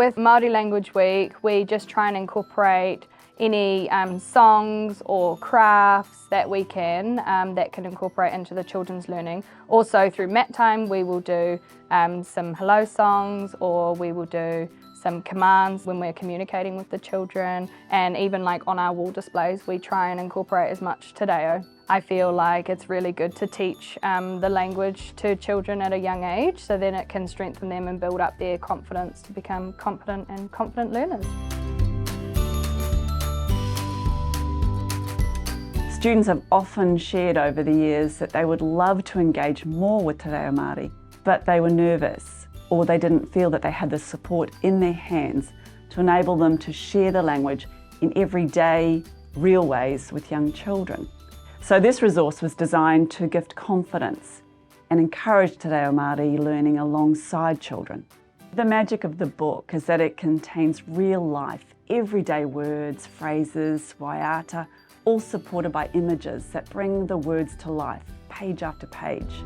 With Māori Language Week, we just try and incorporate any songs or crafts that we can that can incorporate into the children's learning. Also through mat time we will do some hello songs, or we will do some commands when we're communicating with the children, and even like on our wall displays we try and incorporate as much Te Reo. I feel like it's really good to teach the language to children at a young age, so then it can strengthen them and build up their confidence to become competent and confident learners. Students have often shared over the years that they would love to engage more with Te Reo Māori, but they were nervous, or they didn't feel that they had the support in their hands to enable them to share the language in everyday, real ways with young children. So this resource was designed to gift confidence and encourage Te Reo Māori learning alongside children. The magic of the book is that it contains real life, everyday words, phrases, waiata, all supported by images that bring the words to life, page after page.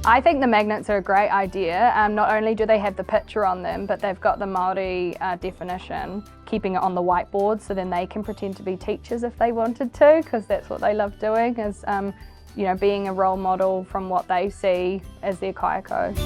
I think the magnets are a great idea. Not only do they have the picture on them, but they've got the Māori definition, keeping it on the whiteboard so then they can pretend to be teachers if they wanted to, because that's what they love doing, is being a role model from what they see as their kaiako.